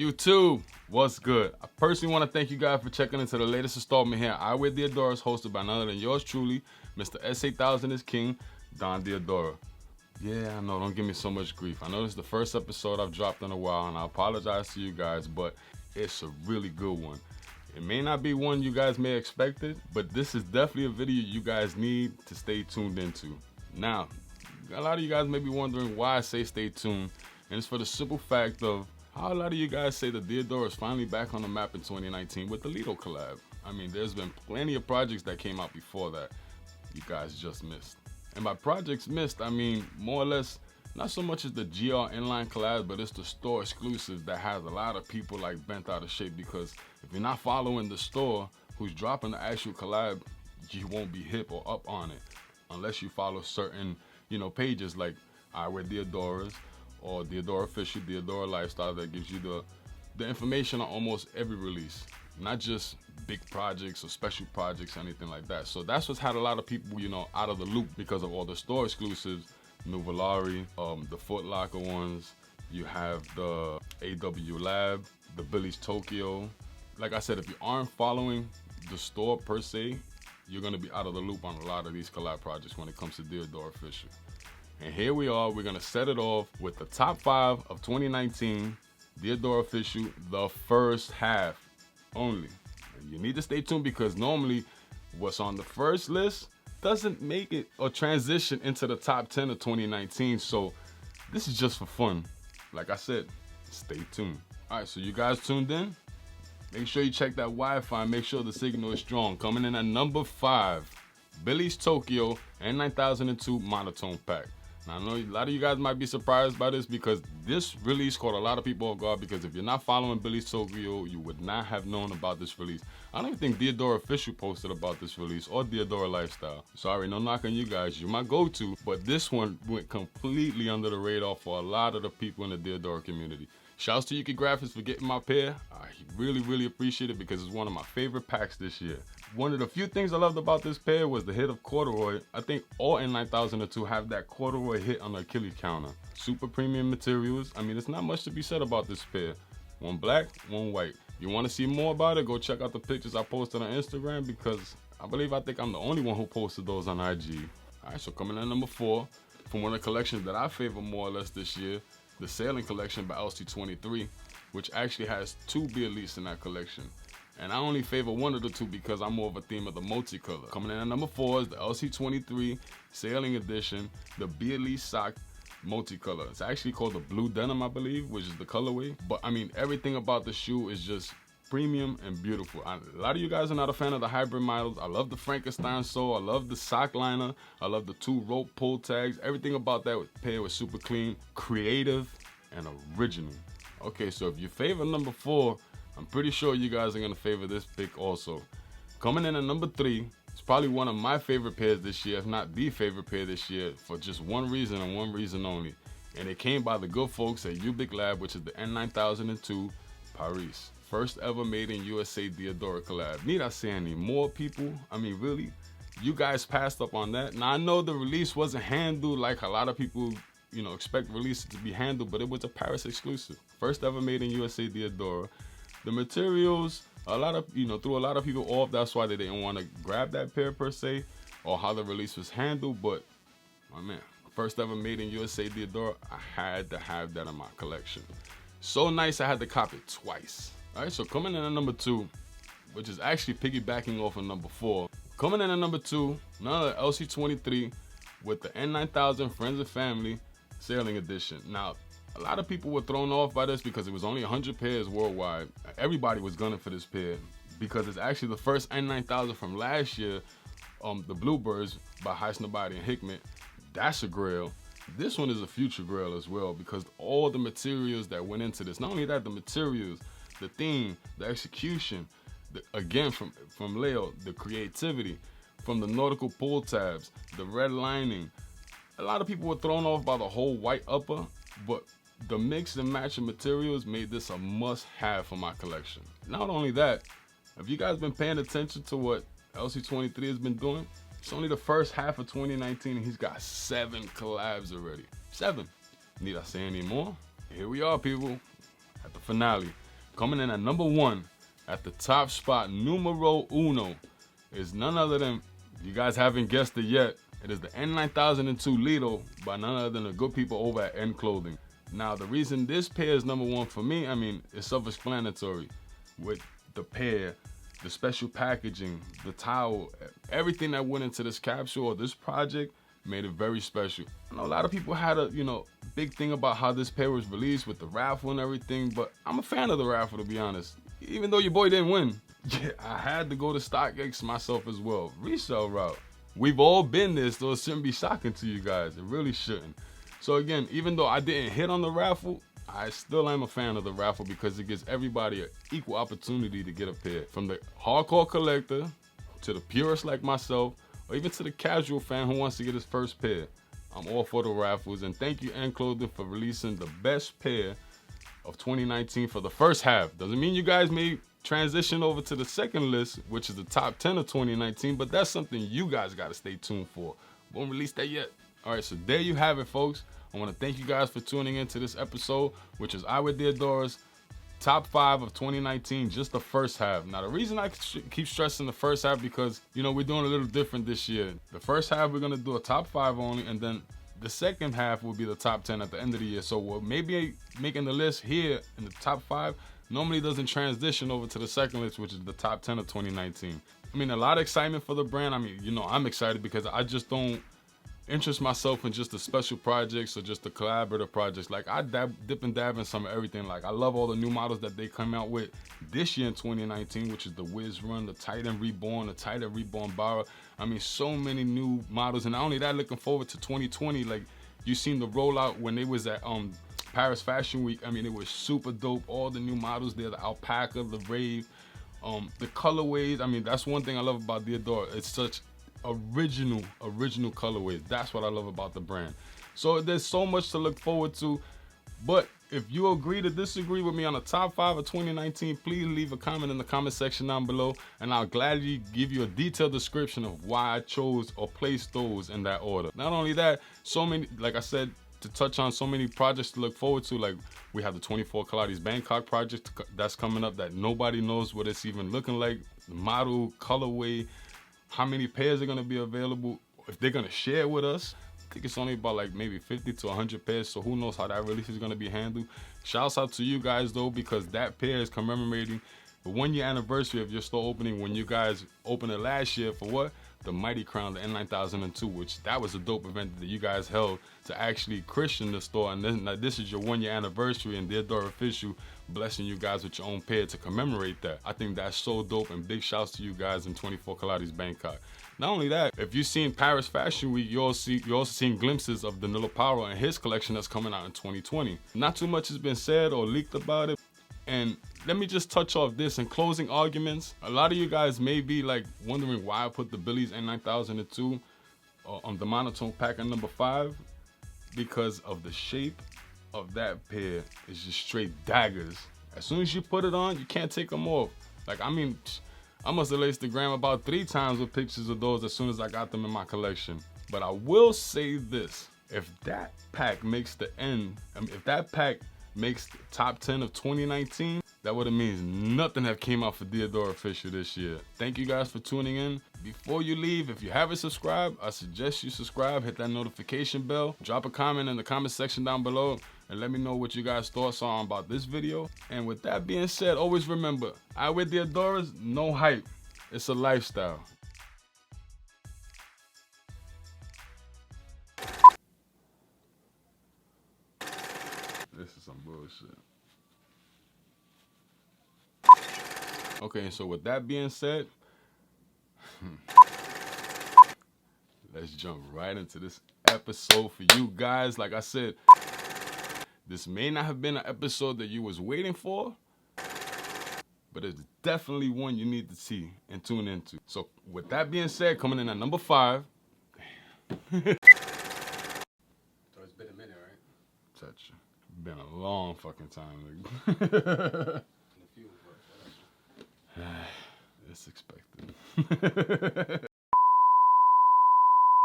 YouTube, what's good? I personally want to thank you guys for checking into the latest installment here. iWearDiadoras, hosted by none other than yours truly, Mr. S8000 is King, Don Diadora. Yeah, I know, don't give me so much grief. I know this is the first episode I've dropped in a while, and I apologize to you guys, but it's a really good one. It may not be one you guys may expect it, but this is definitely a video you guys need to stay tuned into. Now, a lot of you guys may be wondering why I say stay tuned, and it's for the simple fact of how a lot of you guys say that Diadora is finally back on the map in 2019 with the Lido collab. I mean, there's been plenty of projects that came out before that you guys just missed. And by projects missed, I mean more or less not so much as the GR inline collab, but it's the store exclusives that has a lot of people like bent out of shape, because if you're not following the store who's dropping the actual collab, you won't be hip or up on it unless you follow certain, pages like iWearDiadoras or Diadora Official, Diadora Lifestyle, that gives you the information on almost every release, not just big projects or special projects or anything like that. So that's what's had a lot of people, out of the loop because of all the store exclusives, Nuvolari, the Foot Locker ones. You have the AW Lab, the Billy's Tokyo. Like I said, if you aren't following the store per se, you're gonna be out of the loop on a lot of these collab projects when it comes to Diadora Official. And here we are, we're gonna set it off with the top 5 of 2019, Diadora Official, the first half only. And you need to stay tuned because normally what's on the first list doesn't make it or transition into the top 10 of 2019. So this is just for fun. Like I said, stay tuned. All right, so you guys tuned in? Make sure you check that Wi-Fi, make sure the signal is strong. Coming in at number 5, Billy's Tokyo N9002 Monotone Pack. Now, I know a lot of you guys might be surprised by this because this release caught a lot of people off guard, because if you're not following Billy's Tokyo, you would not have known about this release. I don't even think Diadora Official posted about this release or Diadora Lifestyle. Sorry, no knock on you guys, you're my go-to, but this one went completely under the radar for a lot of the people in the Diadora community. Shouts to Yuki Graphics for getting my pair. I really appreciate it because it's one of my favorite packs this year. One of the few things I loved about this pair was the hit of corduroy. I think all N9002 have that corduroy hit on the Achilles counter. Super premium materials. I mean, there's not much to be said about this pair. One black, one white. You want to see more about it, go check out the pictures I posted on Instagram, because I think I'm the only one who posted those on IG. All right, so coming in at number 4, from one of the collections that I favor more or less this year, the Sailing Collection by LC23, which actually has 2 Be Elites in that collection. And I only favor one of the 2 because I'm more of a theme of the multicolor. Coming in at number 4 is the LC23 Sailing Edition, the Be Elite Sock multicolor. It's actually called the Blue Denim, I believe, which is the colorway. But I mean, everything about the shoe is just premium and beautiful. A lot of you guys are not a fan of the hybrid models. I love the Frankenstein sole. I love the sock liner. I love the 2 rope pull tags. Everything about that pair was super clean, creative, and original. Okay, so if you favor number 4, I'm pretty sure you guys are gonna favor this pick also. Coming in at number 3, it's probably one of my favorite pairs this year, if not the favorite pair this year, for just one reason and one reason only. And it came by the good folks at Ubic Lab, which is the N9002 Paris. First ever made in USA Diadora collab. Need I say any more, people? I mean, really? You guys passed up on that? Now, I know the release wasn't handled like a lot of people, expect releases to be handled, but it was a Paris exclusive. First ever made in USA Diadora. The materials, threw a lot of people off. That's why they didn't want to grab that pair per se, or how the release was handled. But, my man, first ever made in USA Diadora, I had to have that in my collection. So nice, I had to cop it twice. All right, so coming in at number 2, which is actually piggybacking off of number 4. Coming in at number 2, another LC23 with the N9000 Friends and Family Sailing Edition. Now, a lot of people were thrown off by this because it was only 100 pairs worldwide. Everybody was gunning for this pair because it's actually the first N9000 from last year, the Bluebirds by Highsnobody and Hickman. That's a grail. This one is a future grail as well because all the materials that went into this, not only that, the materials, the theme, the execution, again from Leo, the creativity, from the nautical pull tabs, the red lining. A lot of people were thrown off by the whole white upper, but the mix and match of materials made this a must-have for my collection. Not only that, have you guys been paying attention to what LC23 has been doing? It's only the first half of 2019 and he's got 7 collabs already. 7. Need I say any more? Here we are, people, at the finale. Coming in at number 1 at the top spot, numero uno, is none other than, you guys haven't guessed it yet, it is the N9002 Lido by none other than the good people over at N Clothing. Now, the reason this pair is number 1 for me, I mean, it's self-explanatory. With the pair, the special packaging, the towel, everything that went into this capsule or this project made it very special. I know a lot of people had a, big thing about how this pair was released with the raffle and everything, but I'm a fan of the raffle, to be honest. Even though your boy didn't win, yeah, I had to go to StockX myself as well. Resale route. We've all been there, so it shouldn't be shocking to you guys. It really shouldn't. So again, even though I didn't hit on the raffle, I still am a fan of the raffle because it gives everybody an equal opportunity to get a pair. From the hardcore collector to the purist like myself, or even to the casual fan who wants to get his first pair. I'm all for the raffles, and thank you N Clothing for releasing the best pair of 2019 for the first half. Doesn't mean you guys may transition over to the second list, which is the top 10 of 2019, but that's something you guys got to stay tuned for. Won't release that yet. All right, so there you have it, folks. I want to thank you guys for tuning into this episode, which is iWearDiadoras top 5 of 2019, just the first half. Now, the reason I keep stressing the first half because, we're doing a little different this year. The first half, we're going to do a top 5 only, and then the second half will be the top 10 at the end of the year. So what maybe making the list here in the top 5 normally doesn't transition over to the second list, which is the top 10 of 2019. I mean, a lot of excitement for the brand. I mean, I'm excited because I just don't interest myself in just the special projects or just the collaborative projects. Like, I dip and dab in some of everything. Like, I love all the new models that they come out with this year in 2019, which is the Wiz Run, the Titan Reborn, the Titan Reborn Barra. I mean, so many new models. And not only that, looking forward to 2020. Like, you seen the rollout when they was at Paris Fashion Week. I mean, it was super dope. All the new models there, the alpaca, the rave, the colorways. I mean, that's one thing I love about Diadora. It's such original colorways. That's what I love about the brand. So there's so much to look forward to. But if you agree to disagree with me on the top 5 of 2019, please leave a comment in the comment section down below, and I'll gladly give you a detailed description of why I chose or placed those in that order. Not only that, so many, like I said, to touch on so many projects to look forward to. Like, we have the 24 Kaladi's Bangkok project that's coming up that nobody knows what it's even looking like. The model, colorway, how many pairs are going to be available, if they're going to share with us. I think it's only about like maybe 50 to 100 pairs, so who knows how that release is going to be handled. Shouts out to you guys though, because that pair is commemorating the 1-year anniversary of your store opening when you guys opened it last year for what? The Mighty Crown, the N9002, which that was a dope event that you guys held to actually christen the store. And then, this is your 1-year anniversary, and Diadora Official blessing you guys with your own pair to commemorate that. I think that's so dope, and big shouts to you guys in 24 Kaladi's Bangkok. Not only that, if you've seen Paris Fashion Week, you're also seeing glimpses of Danilo Paro and his collection that's coming out in 2020. Not too much has been said or leaked about it. And let me just touch off this in closing arguments. A lot of you guys may be like wondering why I put the Billy's N9002 on the monotone pack at number 5, because of the shape of that pair. It's just straight daggers. As soon as you put it on, you can't take them off. Like, I mean, I must have laced the gram about 3 times with pictures of those as soon as I got them in my collection. But I will say this, if that pack makes the if that pack makes the top 10 of 2019, that would have means nothing have came out for Diadora Official this year. Thank you guys for tuning in. Before you leave, if you haven't subscribed, I suggest you subscribe, hit that notification bell, drop a comment in the comment section down below, and let me know what you guys' thoughts are about this video. And with that being said, always remember, iWearDiadoras, no hype. It's a lifestyle. This is some bullshit. Okay, so with that being said, let's jump right into this episode for you guys. Like I said, this may not have been an episode that you was waiting for, but it's definitely one you need to see and tune into. So with that being said, coming in at number 5. So it's been a minute, right? Touch. Been a long fucking time. It's expected.